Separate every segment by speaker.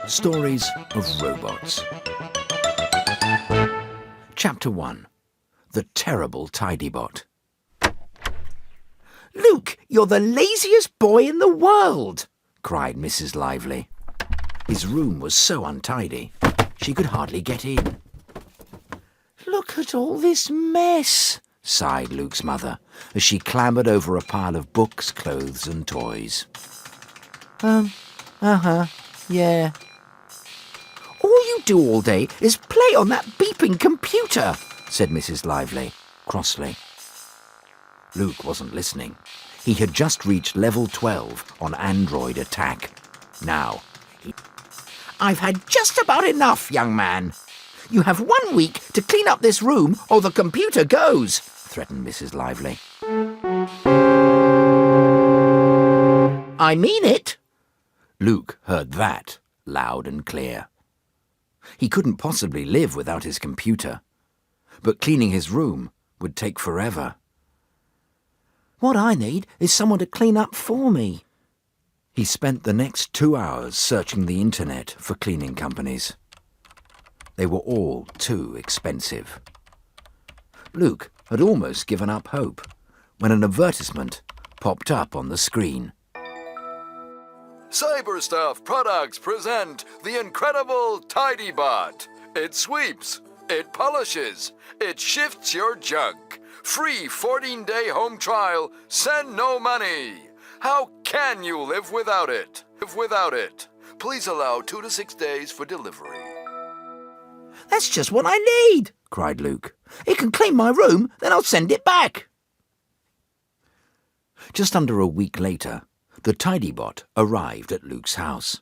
Speaker 1: Stories of Robots. Chapter 1. The Terrible Tidybot.
Speaker 2: "Luke, you're the laziest boy in the world!"
Speaker 1: cried Mrs. Lively. His room was so untidy, she could hardly get in.
Speaker 2: "Look at all this mess,"
Speaker 1: sighed Luke's mother, as she clambered over a pile of books, clothes and toys.
Speaker 2: Yeah. "All you do all day is play on that beeping computer,"
Speaker 1: said Mrs. Lively, crossly. Luke wasn't listening. He had just reached level 12 on Android Attack. Now,
Speaker 2: "I've had just about enough, young man. You have 1 week to clean up this room or the computer goes,"
Speaker 1: threatened Mrs. Lively.
Speaker 2: "I mean it."
Speaker 1: Luke heard that loud and clear. He couldn't possibly live without his computer, but cleaning his room would take forever.
Speaker 2: "What I need is someone to clean up for me."
Speaker 1: He spent the next 2 hours searching the internet for cleaning companies. They were all too expensive. Luke had almost given up hope when an advertisement popped up on the screen.
Speaker 3: Cyberstuff Products present the incredible Tidybot. It sweeps, it polishes, it shifts your junk. Free 14-day home trial, send no money. How can you live without it? Please allow 2 to 6 days for delivery.
Speaker 2: "That's just what I need," cried Luke. "It can clean my room, then I'll send it back."
Speaker 1: Just under a week later, the Tidybot arrived at Luke's house.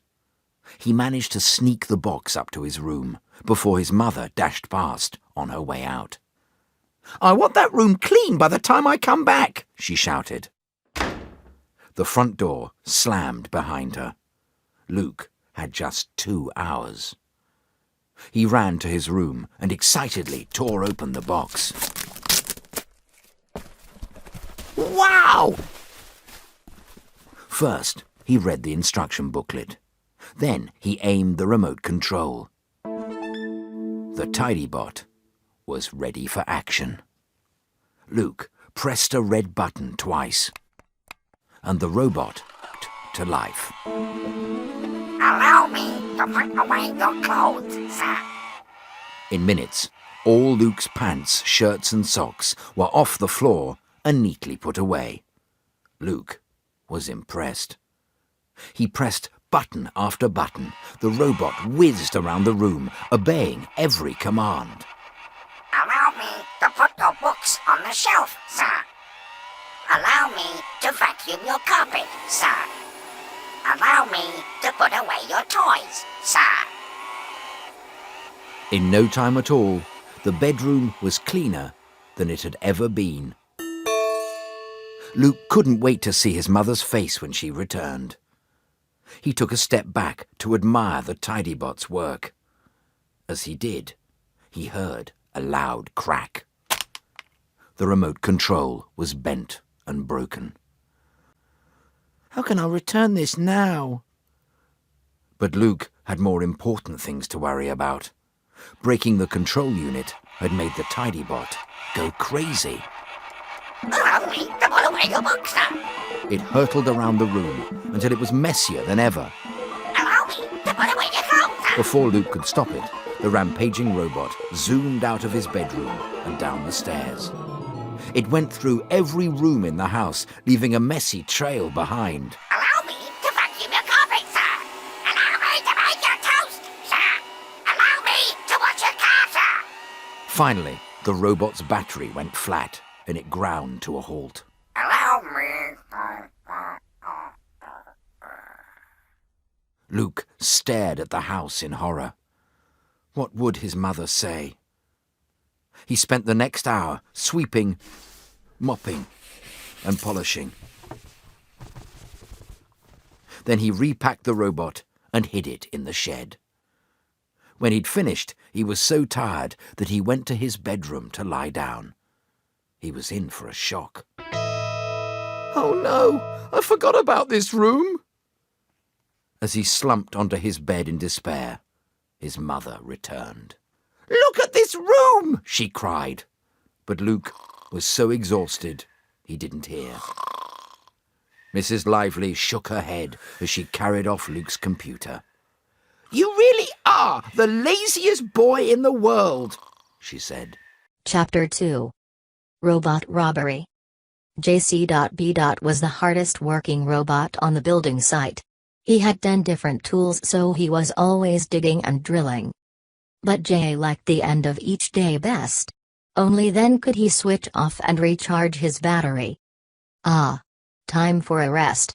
Speaker 1: He managed to sneak the box up to his room before his mother dashed past on her way out.
Speaker 2: "I want that room clean by the time I come back," she shouted.
Speaker 1: The front door slammed behind her. Luke had just 2 hours. He ran to his room and excitedly tore open the box.
Speaker 2: Wow!
Speaker 1: First, he read the instruction booklet. Then he aimed the remote control. The Tidybot was ready for action. Luke pressed a red button twice, and the robot to life.
Speaker 4: "Allow me to put away your clothes, sir."
Speaker 1: In minutes, all Luke's pants, shirts and socks were off the floor and neatly put away. Luke was impressed. He pressed button after button. The robot whizzed around the room, obeying every command.
Speaker 4: "Allow me to put your books on the shelf, sir. Allow me to vacuum your carpet, sir. Allow me to put away your toys, sir."
Speaker 1: In no time at all, the bedroom was cleaner than it had ever been. Luke couldn't wait to see his mother's face when she returned. He took a step back to admire the Tidybot's work. As he did, he heard a loud crack. The remote control was bent and broken.
Speaker 2: "How can I return this now?"
Speaker 1: But Luke had more important things to worry about. Breaking the control unit had made the Tidybot go crazy.
Speaker 4: "Allow me to put away your books, sir.
Speaker 1: It hurtled around the room until it was messier than ever.
Speaker 4: Allow me to put away your clothes, sir."
Speaker 1: Before Luke could stop it, the rampaging robot zoomed out of his bedroom and down the stairs. It went through every room in the house, leaving a messy trail behind.
Speaker 4: "Allow me to vacuum your carpet, sir. Allow me to make your toast, sir. Allow me to wash your car, sir."
Speaker 1: Finally, the robot's battery went flat and it ground to a halt.
Speaker 4: "Allow me."
Speaker 1: Luke stared at the house in horror. What would his mother say? He spent the next hour sweeping, mopping, and polishing. Then he repacked the robot and hid it in the shed. When he'd finished, he was so tired that he went to his bedroom to lie down. He was in for a shock.
Speaker 2: "Oh no, I forgot about this room."
Speaker 1: As he slumped onto his bed in despair, his mother returned.
Speaker 2: Look at this room,
Speaker 1: She cried, but Luke was so exhausted he didn't hear. Mrs. Lively shook her head as she carried off Luke's computer.
Speaker 2: You really are the laziest boy in the world,
Speaker 1: She said.
Speaker 5: Chapter 2. Robot Robbery. JC.B. was the hardest working robot on the building site. He had 10 different tools, so he was always digging and drilling. But J liked the end of each day best. Only then could he switch off and recharge his battery. Time for a rest.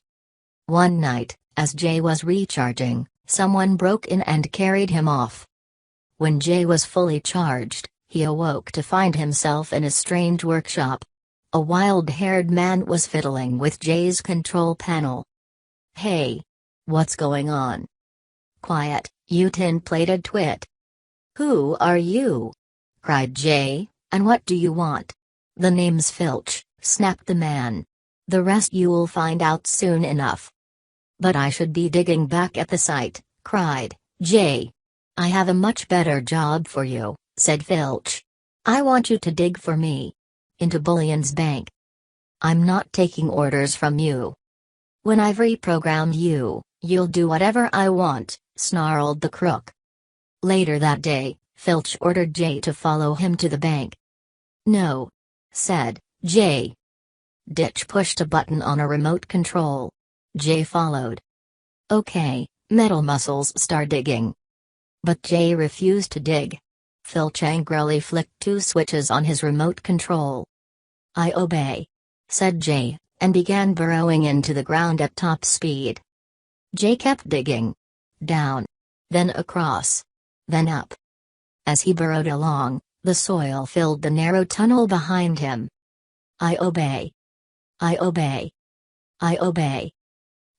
Speaker 5: One night, as Jay was recharging, someone broke in and carried him off. When Jay was fully charged, he awoke to find himself in a strange workshop. A wild-haired man was fiddling with Jay's control panel. Hey! What's going on? Quiet, you tin-plated twit. Who are you? Cried Jay, and what do you want? The name's Filch, snapped the man. The rest you'll find out soon enough. But I should be digging back at the site, cried Jay. I have a much better job for you, said Filch. I want you to dig for me. Into Bullion's bank. I'm not taking orders from you. When I've reprogrammed you, you'll do whatever I want, snarled the crook. Later that day, Filch ordered Jay to follow him to the bank. No, said Jay. Ditch pushed a button on a remote control. Jay followed. Okay, metal muscles start digging. But Jay refused to dig. Filch angrily flicked 2 switches on his remote control. I obey, said Jay, and began burrowing into the ground at top speed. Jay kept digging. Down. Then across. Then up. As he burrowed along, the soil filled the narrow tunnel behind him. I obey. I obey. I obey.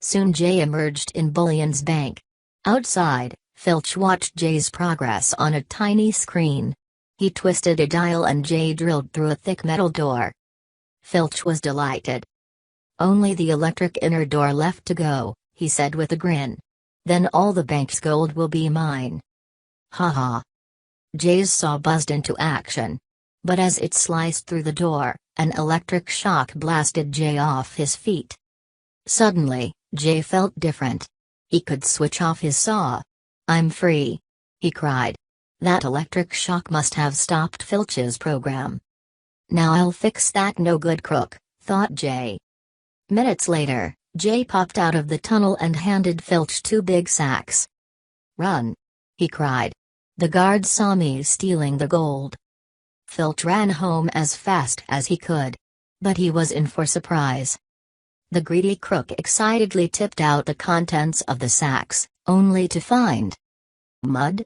Speaker 5: Soon Jay emerged in Bullion's bank. Outside, Filch watched Jay's progress on a tiny screen. He twisted a dial and Jay drilled through a thick metal door. Filch was delighted. Only the electric inner door left to go, he said with a grin. Then all the bank's gold will be mine. Ha ha. Jay's saw buzzed into action. But as it sliced through the door, an electric shock blasted Jay off his feet. Suddenly, Jay felt different. He could switch off his saw. I'm free, he cried. That electric shock must have stopped Filch's program. Now I'll fix that no-good crook, thought Jay. Minutes later, Jay popped out of the tunnel and handed Filch 2 big sacks. Run! He cried. The guards saw me stealing the gold. Filch ran home as fast as he could. But he was in for surprise. The greedy crook excitedly tipped out the contents of the sacks, only to find mud.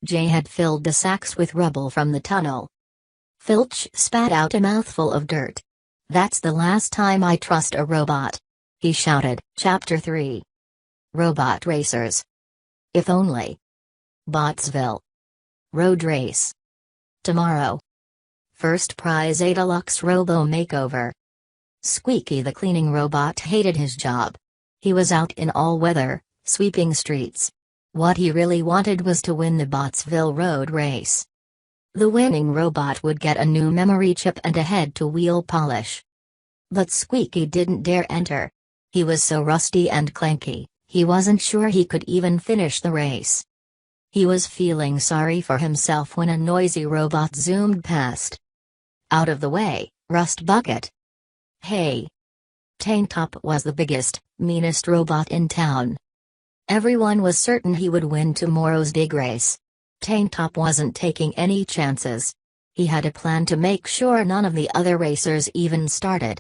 Speaker 5: Jay had filled the sacks with rubble from the tunnel. Filch spat out a mouthful of dirt. That's the last time I trust a robot, he shouted. Chapter 3. Robot Racers. If only. Botsville. Road Race. Tomorrow. First prize a deluxe robo makeover. Squeaky the cleaning robot hated his job. He was out in all weather, sweeping streets. What he really wanted was to win the Botsville road race. The winning robot would get a new memory chip and a head to wheel polish. But Squeaky didn't dare enter. He was so rusty and clanky, he wasn't sure he could even finish the race. He was feeling sorry for himself when a noisy robot zoomed past. Out of the way, Rust Bucket. Hey! Tank Top was the biggest, meanest robot in town. Everyone was certain he would win tomorrow's big race. Tank Top wasn't taking any chances. He had a plan to make sure none of the other racers even started.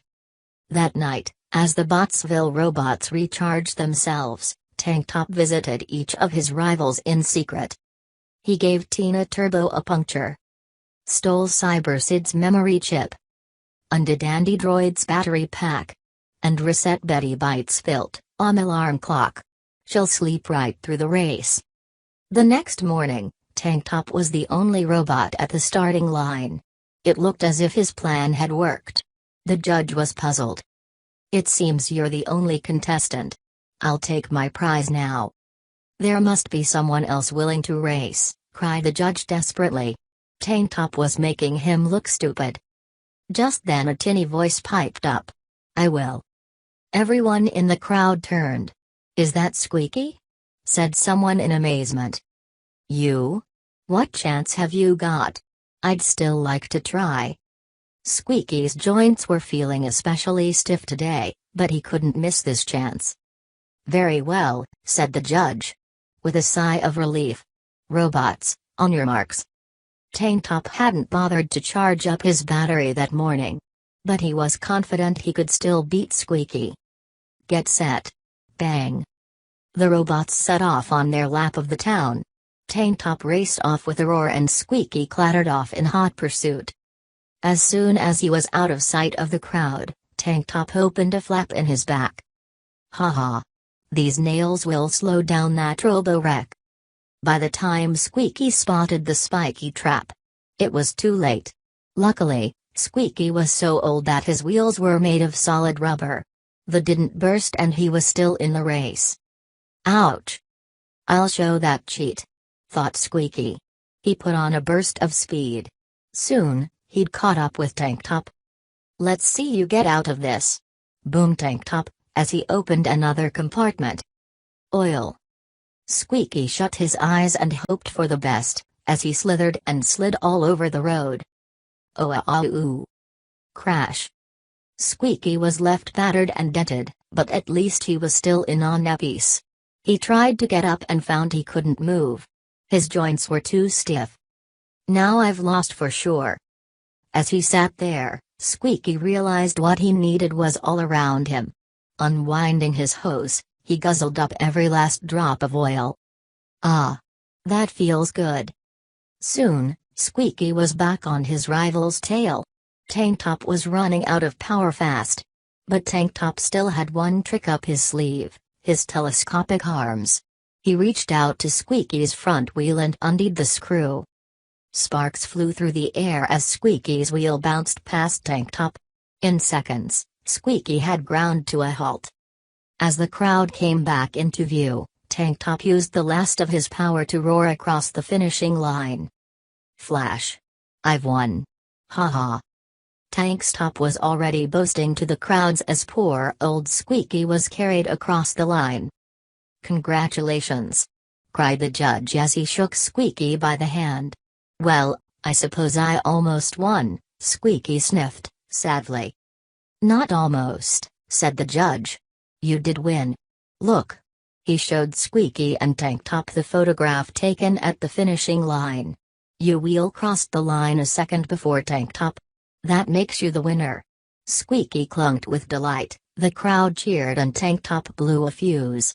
Speaker 5: That night, as the Botsville robots recharged themselves, Tank Top visited each of his rivals in secret. He gave Tina Turbo a puncture. Stole Cyber Sid's memory chip. Undid Andy Droid's battery pack. And reset Betty Byte's alarm clock. She'll sleep right through the race. The next morning, Tank Top was the only robot at the starting line. It looked as if his plan had worked. The judge was puzzled. It seems you're the only contestant. I'll take my prize now. There must be someone else willing to race, cried the judge desperately. Tank Top was making him look stupid. Just then a tinny voice piped up. I will. Everyone in the crowd turned. Is that Squeaky? Said someone in amazement. You? What chance have you got? I'd still like to try. Squeaky's joints were feeling especially stiff today, but he couldn't miss this chance. Very well, said the judge. With a sigh of relief. Robots, on your marks. Tank Top hadn't bothered to charge up his battery that morning. But he was confident he could still beat Squeaky. Get set. Bang. The robots set off on their lap of the town. Tank Top raced off with a roar and Squeaky clattered off in hot pursuit. As soon as he was out of sight of the crowd, Tank Top opened a flap in his back. Ha ha. These nails will slow down that robo-wreck. By the time Squeaky spotted the spiky trap, it was too late. Luckily, Squeaky was so old that his wheels were made of solid rubber. They didn't burst and he was still in the race. Ouch! I'll show that cheat, thought Squeaky. He put on a burst of speed. Soon, he'd caught up with Tank Top. Let's see you get out of this, boomed Tank Top, as he opened another compartment. Oil. Squeaky shut his eyes and hoped for the best, as he slithered and slid all over the road. Oh. Crash. Squeaky was left battered and dented, but at least he was still in one piece. He tried to get up and found he couldn't move. His joints were too stiff. Now I've lost for sure. As he sat there, Squeaky realized what he needed was all around him. Unwinding his hose, he guzzled up every last drop of oil. Ah! That feels good. Soon, Squeaky was back on his rival's tail. Tank Top was running out of power fast. But Tank Top still had one trick up his sleeve, his telescopic arms. He reached out to Squeaky's front wheel and undid the screw. Sparks flew through the air as Squeaky's wheel bounced past Tank Top. In seconds, Squeaky had ground to a halt. As the crowd came back into view, Tank Top used the last of his power to roar across the finishing line. Flash. I've won. Ha ha. Tank Top was already boasting to the crowds as poor old Squeaky was carried across the line. Congratulations! Cried the judge as he shook Squeaky by the hand. Well, I suppose I almost won, Squeaky sniffed, sadly. Not almost, said the judge. You did win. Look. He showed Squeaky and Tank Top the photograph taken at the finishing line. Your wheel crossed the line a second before Tank Top. That makes you the winner. Squeaky clunked with delight, the crowd cheered and Tank Top blew a fuse.